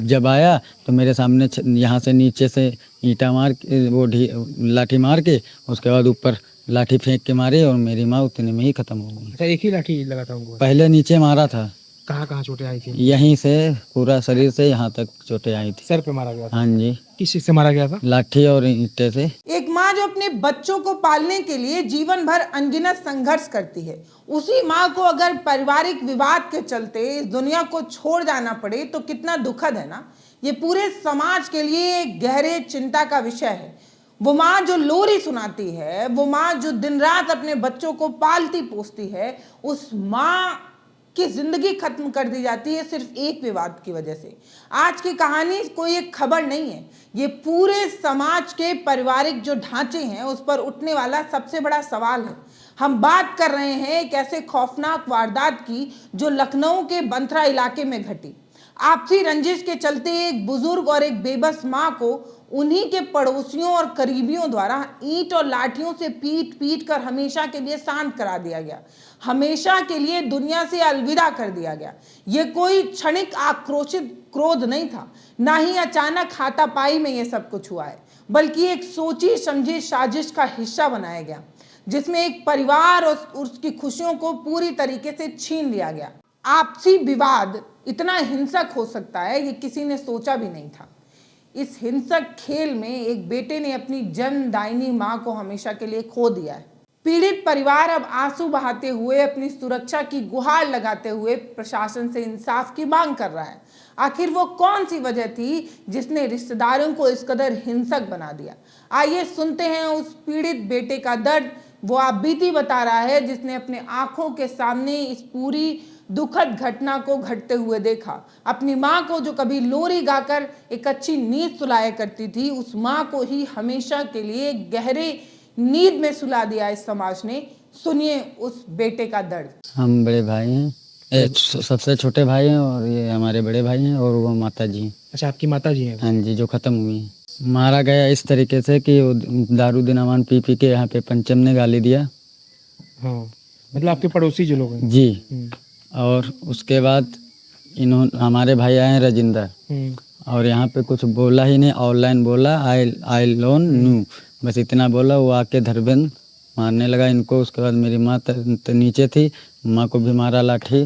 जब आया तो मेरे सामने यहाँ से नीचे से ईंटा मार के वो लाठी मार के उसके बाद ऊपर लाठी फेंक के मारी और मेरी माँ उतने में ही खत्म हो गई। अच्छा, एक ही लाठी लगा था उनको? पहले नीचे मारा था। कहाँ कहाँ चोटें आई थी? यहीं से पूरा शरीर से यहाँ तक चोटें आई थी। सर पे मारा गया था? हाँ जी। किस चीज से मारा गया था? लाठी और ईंटे से। एक माँ जो अपने बच्चों को पालने के लिए जीवन भर अनगिनत संघर्ष करती है, उसी माँ को अगर पारिवारिक विवाद के चलते इस दुनिया को छोड़ जाना पड़े तो कितना दुखद है ना। ये पूरे समाज के लिए एक गहरे चिंता का विषय है। वो माँ जो लोरी सुनाती है, वो माँ जो दिन रात अपने बच्चों को पालती पोसती है, उस माँ की जिंदगी खत्म कर दी जाती है सिर्फ एक विवाद की वजह से। आज की कहानी कोई एक खबर नहीं है, ये पूरे समाज के पारिवारिक जो ढांचे हैं उस पर उठने वाला सबसे बड़ा सवाल है। हम बात कर रहे हैं एक ऐसे खौफनाक वारदात की जो लखनऊ के बंथरा इलाके में घटी। आपसी रंजिश के चलते एक बुजुर्ग और एक बेबस माँ को उन्हीं के पड़ोसियों और करीबियों द्वारा ईंट और लाठियों से पीट पीट कर हमेशा के लिए शांत करा दिया गया, हमेशा के लिए दुनिया से अलविदा कर दिया गया। ये कोई क्षणिक आक्रोशित क्रोध नहीं था, ना ही अचानक हाथापाई में ये सब कुछ हुआ है, बल्कि एक सोची समझी साजिश का हिस्सा बनाया गया, जिसमें एक परिवार और उसकी खुशियों को पूरी तरीके से छीन लिया गया। आपसी विवाद इतना हिंसक हो सकता है ये किसी ने सोचा भी नहीं था। इस हिंसक खेल में एक बेटे ने अपनी जन्मदायिनी मां को हमेशा के लिए खो दिया है। पीड़ित परिवार अब आंसू बहाते हुए अपनी सुरक्षा की गुहार लगाते हुए प्रशासन से इंसाफ की मांग कर रहा है। आखिर वो कौन सी वजह थी जिसने रिश्तेदारों को इस कदर हिंसक बना दिया? आइए सुनते हैं उस पीड़ित बेटे का दर्द। वो आप बीती बता रहा है जिसने अपने आंखों के सामने इस पूरी दुखद घटना को घटते हुए देखा। अपनी माँ को जो कभी लोरी गाकर एक अच्छी नींद सुलाया करती थी, उस माँ को ही हमेशा के लिए गहरे नींद में सुला दिया इस समाज ने। सुनिए उस बेटे का दर्द। हम बड़े भाई हैं, सबसे छोटे भाई हैं और ये हमारे बड़े भाई हैं और वो माता जी हैं। अच्छा, आपकी माता जी हैं? हाँ जी, जो खत्म हुई हैं। मारा गया इस तरीके से कि वो दारू दिनामान पी पी के यहाँ पे पंचम ने गाली दिया। हाँ, मतलब आपके पड़ोसी जो लोग हैं? जी। और उसके बाद हमारे भाई आए हैं राजिंदर, और यहाँ पे कुछ बोला ही नहीं, ऑनलाइन बोला आई लोन नू, बस इतना बोला। वो आके धरबंद मारने लगा इनको। उसके बाद मेरी माँ नीचे थी, माँ को भी मारा लाठी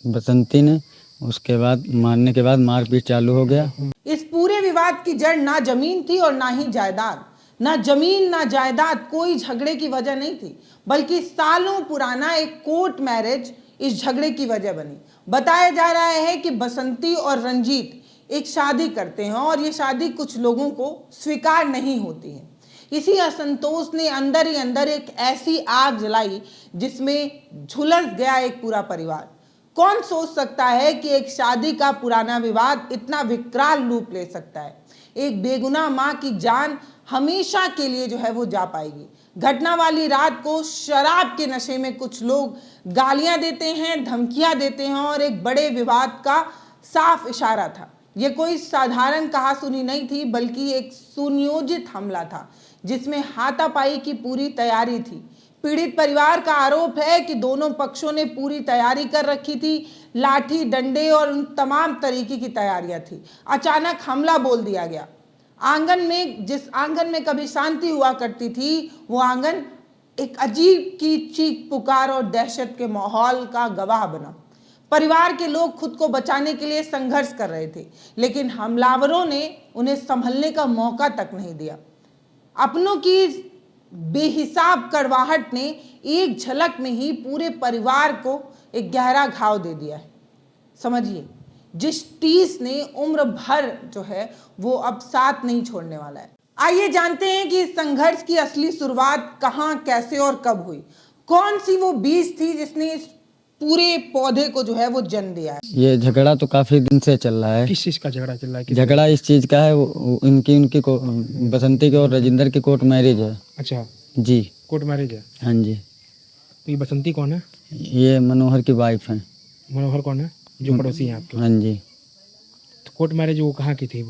बसंती ने। उसके बाद मारने के बाद मारपीट चालू हो गया। इस पूरे विवाद की जड़ ना जमीन थी और ना ही जायदाद। ना जमीन ना जायदाद कोई झगड़े की वजह नहीं थी, बल्कि सालों पुराना एक कोर्ट मैरिज इस झगड़े की वजह बनी। बताया जा रहा है कि बसंती और रंजीत एक शादी करते हैं और ये शादी कुछ लोगों को स्वीकार नहीं होती है। इसी असंतोष ने अंदर ही अंदर एक ऐसी आग जलाई जिसमें झुलस गया एक पूरा परिवार। कौन सोच सकता है कि एक शादी का पुराना विवाद इतना विकराल रूप ले सकता है? एक बेगुनाह माँ की जान हमेशा के लिए जो है वो जा पाएगी। घटना वाली रात को शराब के नशे में कुछ लोग गालियां देते हैं, धमकियां देते हैं और एक बड़े विवाद का साफ इशारा था। ये कोई साधारण कहासुनी नहीं थी, बल्कि एक सुनियोजित हमला था जिसमें हाथापाई की पूरी तैयारी थी। पीड़ित परिवार का आरोप है कि दोनों पक्षों ने पूरी तैयारी कर रखी थी, लाठी डंडे और उन तमाम तरीके की तैयारियां थी। अचानक हमला बोल दिया गया। आंगन में, जिस आंगन में कभी शांति हुआ करती थी, वो आंगन एक अजीब की चीख पुकार और दहशत के माहौल का गवाह बना। परिवार के लोग खुद को बचाने के लिए संघर्ष कर रहे थे, लेकिन हमलावरों ने उन्हें संभलने का मौका तक नहीं दिया। अपनों की बेहिसाब कड़वाहट ने एक झलक में ही पूरे परिवार को एक गहरा घाव दे दिया है। समझिए, जिस टीस ने उम्र भर जो है वो अब साथ नहीं छोड़ने वाला है। आइए जानते हैं कि इस संघर्ष की असली शुरुआत कहां, कैसे और कब हुई। कौन सी वो बीज थी जिसने इस पूरे पौधे को जो है वो जन्म दिया है? ये झगड़ा तो काफी दिन से चल रहा है। किस चीज का झगड़ा चल रहा है? झगड़ा इस चीज का है, उनकी बसंती की और राजिंदर की कोर्ट मैरिज है। अच्छा जी, कोर्ट मैरिज है। हाँ जी। तो ये बसंती कौन है? ये मनोहर की वाइफ है। मनोहर कौन है? जो पड़ोसी हैं आपके? हाँ जी। तो कोर्ट मैरिज वो कहाँ की थी?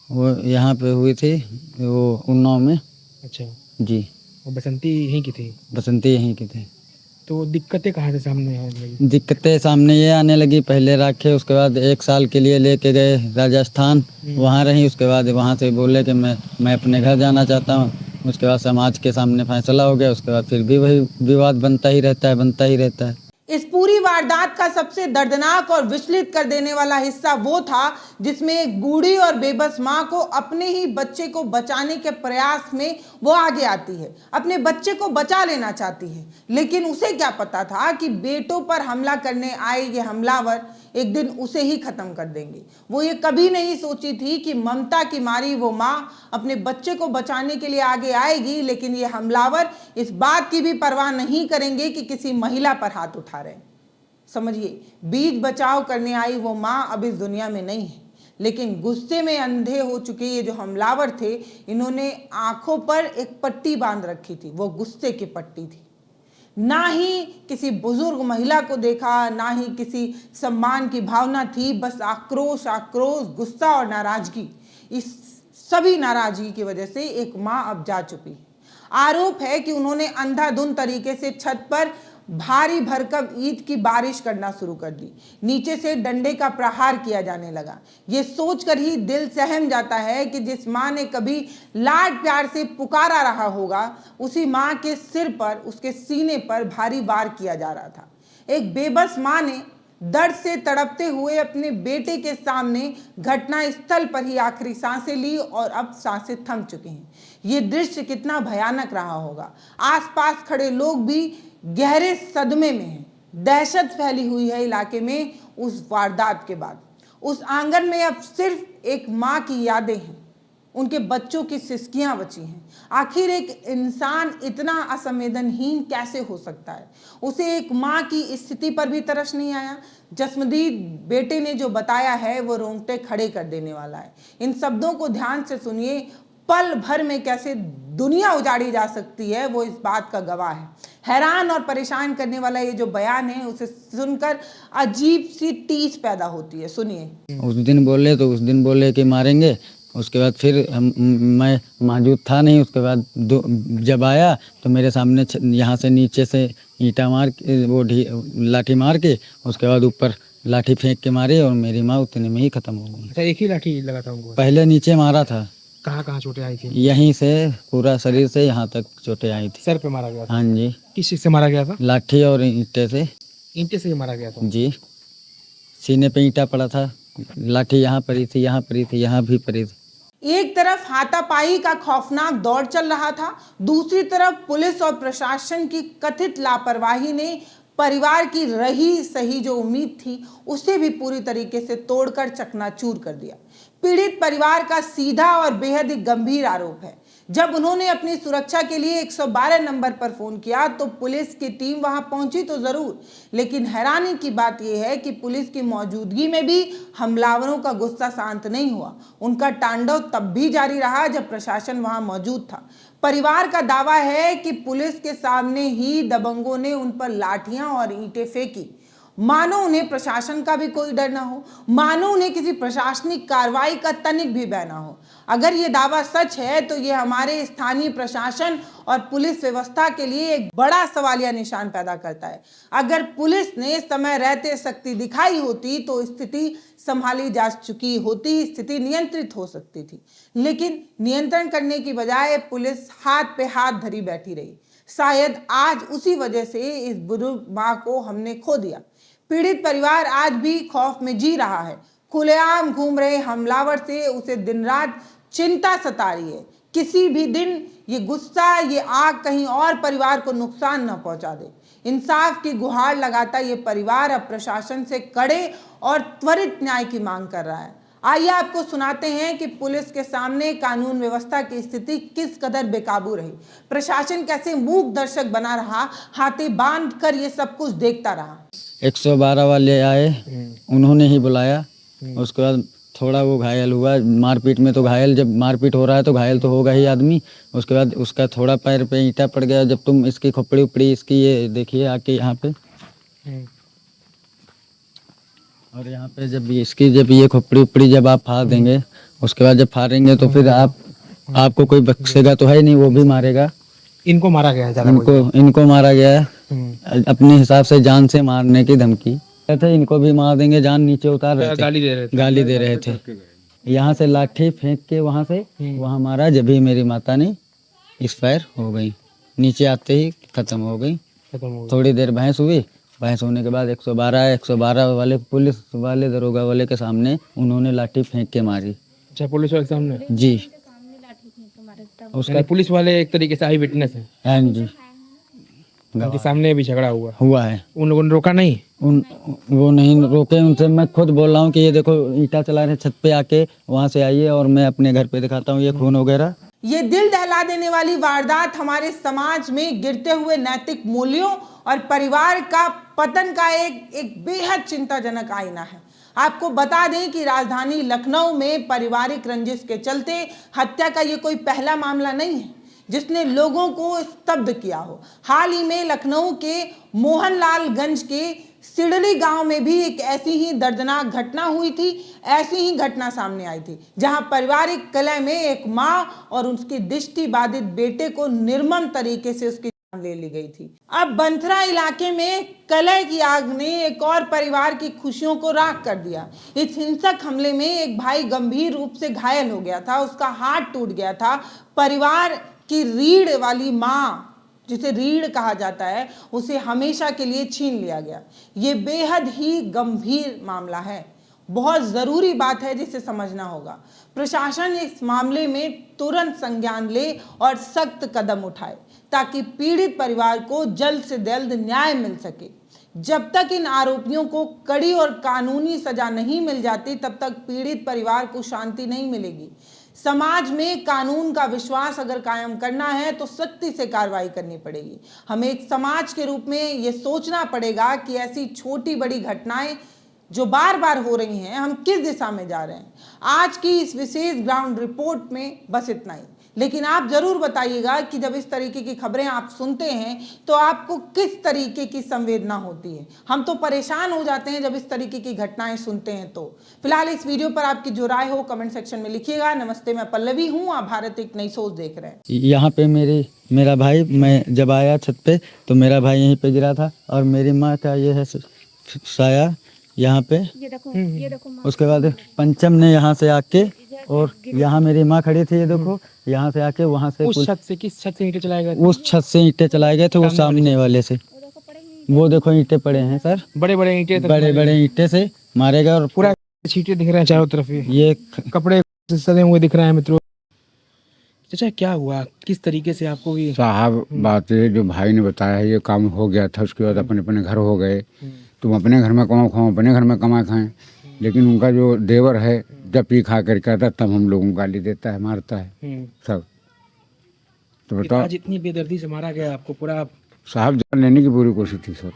वो यहाँ पे हुई थी, वो उन्नाव में। अच्छा जी। वो बसंती यहीं की थी? बसंती यहीं की थी। तो दिक्कतें कहाँ से सामने आने लगी? दिक्कतें सामने ये आने लगी, पहले रखे, उसके बाद 1 साल के लिए लेके गए राजस्थान, वहाँ रही। उसके बाद वहाँ से बोले कि मैं अपने घर जाना चाहता हूँ। उसके बाद समाज के सामने फैसला हो गया। उसके बाद फिर भी वही विवाद बनता ही रहता है। इस पूरी वारदात का सबसे दर्दनाक और विचलित कर देने वाला हिस्सा वो था जिसमें एक बूढ़ी और बेबस माँ को अपने ही बच्चे को बचाने के प्रयास में वो आगे आती है, अपने बच्चे को बचा लेना चाहती है। लेकिन उसे क्या पता था कि बेटों पर हमला करने आए ये हमलावर एक दिन उसे ही खत्म कर देंगे। वो ये कभी नहीं सोची थी कि ममता की मारी वो माँ अपने बच्चे को बचाने के लिए आगे आएगी, लेकिन ये हमलावर इस बात की भी परवाह नहीं करेंगे कि किसी महिला पर हाथ उठा रहे हैं। समझिए, बीच बचाव करने आई वो माँ अब इस दुनिया में नहीं है, लेकिन गुस्से में अंधे हो चुके ये जो हमलावर थे, इन्होंने आंखों पर एक पट्टी बांध रखी थी। वो गुस्से की पट्टी थी। ना ही किसी बुजुर्ग महिला को देखा, ना ही किसी सम्मान की भावना थी, बस आक्रोश, गुस्सा और नाराजगी। इस सभी नाराजगी की वजह से एक माँ अब जा चुकी है। आरोप है कि उन्होंने अंधाधुंध तरीके से छत पर भारी भरकम ईंट की बारिश करना शुरू कर दी। नीचे से डंडे का प्रहार किया जाने लगा। ये सोचकर ही दिल सहम जाता है कि जिस माँ ने कभी लाड प्यार से पुकारा रहा होगा, उसी माँ के सिर पर, उसके सीने पर भारी वार किया जा रहा था। एक बेबस माँ ने दर्द से तड़पते हुए अपने बेटे के सामने घटना स्थल पर ही आखिरी सांसें ली और अब सांसें थम चुकी हैं। ये दृश्य कितना भयानक रहा होगा। आसपास खड़े लोग भी गहरे सदमे में हैं। दहशत फैली हुई है इलाके में उस वारदात के बाद। उस आंगन में अब सिर्फ एक माँ की यादें हैं, उनके बच्चों की सिसकियां बची हैं। आखिर एक इंसान इतना असंवेदनहीन कैसे हो सकता है? उसे एक माँ की स्थिति पर भी तरस नहीं आया। जसमदीद बेटे ने जो बताया है वो रोंगटे खड़े कर देने वाला है। इन शब्दों को ध्यान से सुनिए। पल भर में कैसे दुनिया उजाड़ी जा सकती है वो इस बात का गवाह है। हैरान और परेशान करने वाला ये जो बयान है, उसे सुनकर अजीब सी टीस पैदा होती है। सुनिए। उस दिन बोले कि मारेंगे। उसके बाद फिर मैं मौजूद था नहीं। उसके बाद जब आया तो मेरे सामने यहाँ से नीचे से ईंटा मार के, वो लाठी मार के, उसके बाद ऊपर लाठी फेंक के मारी और मेरी माँ उतने में ही खत्म हो गई। अच्छा, एक ही लाठी लगा था उनको? पहले नीचे मारा था। कहाँ चोटें आई थी? यहीं से पूरा शरीर से यहाँ तक चोटें आई थी। सर पे मारा गया था? हाँ जी। किस चीज से मारा गया था? लाठी और ईंटे से। ईंटे से मारा गया था जी। सीने पे ईंटा पड़ा था, लाठी यहाँ पड़ी थी, यहाँ पड़ी थी, यहाँ भी पड़ी थी। एक तरफ हाथापाई का खौफनाक दौर चल रहा था, दूसरी तरफ पुलिस और प्रशासन की कथित लापरवाही ने परिवार की रही सही जो उम्मीद थी उसे भी पूरी तरीके से तोड़कर चकनाचूर कर दिया। पीड़ित परिवार का सीधा और बेहद ही गंभीर आरोप है, जब उन्होंने अपनी सुरक्षा के लिए 112 नंबर पर फोन किया तो पुलिस की टीम वहां पहुंची तो जरूर, लेकिन हैरानी की बात यह है कि पुलिस की मौजूदगी में भी हमलावरों का गुस्सा शांत नहीं हुआ। उनका तांडव तब भी जारी रहा जब प्रशासन वहां मौजूद था। परिवार का दावा है कि पुलिस के सामने ही दबंगों ने उन पर लाठियां और ईंटें फेंकी, मानो उन्हें प्रशासन का भी कोई डर ना हो, मानो उन्हें किसी प्रशासनिक कार्रवाई का तनिक भी भय ना हो। अगर ये दावा सच है तो ये हमारे स्थानीय प्रशासन और पुलिस व्यवस्था के लिए एक बड़ा सवालिया निशान पैदा करता है। अगर पुलिस ने समय रहते शक्ति दिखाई होती तो स्थिति संभाली जा चुकी होती, स्थिति नियंत्रित हो सकती थी, लेकिन नियंत्रण करने की बजाय पुलिस हाथ पे हाथ धरी बैठी रही। शायद आज उसी वजह से इस बुजुर्ग माँ को हमने खो दिया। पीड़ित परिवार आज भी खौफ में जी रहा है। खुलेआम घूम रहे हमलावर से उसे दिन रात चिंता सता रही है। किसी भी दिन ये गुस्सा, ये आग कहीं और परिवार को नुकसान न पहुंचा दे। इंसाफ की गुहार लगाता ये परिवार अब प्रशासन से कड़े और त्वरित न्याय की मांग कर रहा है। आइए आपको सुनाते हैं कि पुलिस के सामने कानून व्यवस्था की स्थिति किस कदर बेकाबू रही, प्रशासन कैसे मूक दर्शक बना रहा, हाथे बांध कर ये सब कुछ देखता रहा। 112 वाले आए, उन्होंने ही बुलाया। उसके बाद थोड़ा वो घायल हुआ, मारपीट में तो घायल, जब मारपीट हो रहा है तो घायल तो होगा ही आदमी। उसके बाद उसका थोड़ा पैर पे ईंटा पड़ गया। जब तुम इसकी खोपड़ी उपड़ी इसकी ये देखिए आके यहाँ पे, और यहाँ पे जब ये खोपड़ी उपड़ी जब आप फाड़ देंगे, उसके बाद जब फाड़ेंगे तो फिर आपको कोई बख्शेगा तो है नहीं, वो भी मारेगा। इनको मारा गया है? इनको मारा गया है। अपने हिसाब से जान से मारने की धमकी थे, इनको भी मार देंगे, जान नीचे उतार रहे थे, गाली दे रहे थे। यहाँ से लाठी फेंक के वहाँ से वहाँ मारा, जब भी मेरी माता ने एक्सपायर हो गई, नीचे आते ही खत्म हो गई। थोड़ी देर बहस हुई, बहस होने के बाद 112 वाले पुलिस वाले दरोगा वाले के सामने उन्होंने लाठी फेंक के मारी। अच्छा, पुलिस वाले के सामने? जी, उसका पुलिस वाले एक तरीके से आई विटनेस है? हाँ जी, उनके सामने भी झगड़ा हुआ है। उन लोगों ने रोका नहीं? वो नहीं रोके, उनसे मैं खुद बोल रहा हूँ कि ये देखो ईंटा चला रहे छत पे, आके वहाँ से आइए और मैं अपने घर पे दिखाता हूँ ये खून वगैरह। ये दिल दहला देने वाली वारदात हमारे समाज में गिरते हुए नैतिक मूल्यों और परिवार का पतन का एक बेहद चिंताजनक आईना है। आपको बता दें कि राजधानी लखनऊ में पारिवारिक रंजिश के चलते हत्या का ये कोई पहला मामला नहीं है जिसने लोगों को स्तब्ध किया हो। हाल ही में लखनऊ के मोहनलालगंज के सिडली गांव में भी एक ऐसी ही दर्दनाक घटना हुई थी। ऐसी ही घटना सामने आई थी जहां पारिवारिक कलह में एक मां और उसके दृष्टि बाधित बेटे को निर्मम तरीके से उसकी जान ले ली गई थी। अब बंथरा इलाके में कलह की आग ने एक और परिवार की खुशियों को राख कर दिया। इस हिंसक हमले में एक भाई गंभीर रूप से घायल हो गया था, उसका हाथ टूट गया था। परिवार की रीढ़ वाली मां, जिसे रीढ़ कहा जाता है, उसे हमेशा के लिए छीन लिया गया। ये बेहद ही गंभीर मामला है, बहुत ज़रूरी बात है जिसे समझना होगा। प्रशासन इस मामले में तुरंत संज्ञान ले और सख्त कदम उठाए ताकि पीड़ित परिवार को जल्द से जल्द न्याय मिल सके। जब तक इन आरोपियों को कड़ी और कानूनी सजा नहीं मिल जाती तब तक पीड़ित परिवार को शांति नहीं मिलेगी। समाज में कानून का विश्वास अगर कायम करना है तो सख्ती से कार्रवाई करनी पड़ेगी। हमें एक समाज के रूप में ये सोचना पड़ेगा कि ऐसी छोटी बड़ी घटनाएं जो बार बार हो रही हैं, हम किस दिशा में जा रहे हैं। आज की इस विशेष ग्राउंड रिपोर्ट में बस इतना ही, लेकिन आप जरूर बताइएगा कि जब इस तरीके की खबरें आप सुनते हैं तो आपको किस तरीके की संवेदना होती है। हम तो परेशान हो जाते हैं जब इस तरीके की घटनाएं सुनते हैं। तो फिलहाल इस वीडियो पर आपकी जो राय हो कमेंट सेक्शन में लिखिएगा। नमस्ते, मैं पल्लवी हूँ, आप भारत एक नई सोच देख रहे हैं। यहाँ पे मेरा भाई, मैं जब आया छत पे तो मेरा भाई यहीं पे गिरा था और मेरी माँ का ये है साया यहाँ पे। ये देखो। उसके बाद पंचम ने यहाँ से आके, और यहाँ मेरी माँ खड़ी थी, ये देखो, यहाँ से आके वहाँ से उस छत से, किस छत से ईंटें चलाए गए? उस छत से ईंटें चलाए गए थे, वो सामने वाले से। वो देखो ईंटें पड़े हैं सर, बड़े बड़े ईंटें, बड़े ईंटें से मारे गए और पूरा छींटे दिख रहे हैं चारों तरफ। ये कपड़े सजे हुए दिख रहे हैं मित्रों। अच्छा, क्या हुआ, किस तरीके से आपको ये? साहब, बात है जो भाई ने बताया है, ये काम हो गया था, उसके बाद अपने अपने घर हो गए। तुम अपने घर में कमाओ खाओ, अपने घर में कमा खाएं, लेकिन उनका जो देवर है जब पी खा कर कहता तब हम लोगों को गाली देता है, मारता है सब। तो बताओ, आज इतनी बेदर्दी से मारा गया आपको? पूरा साहब जान लेने की पूरी कोशिश थी सर।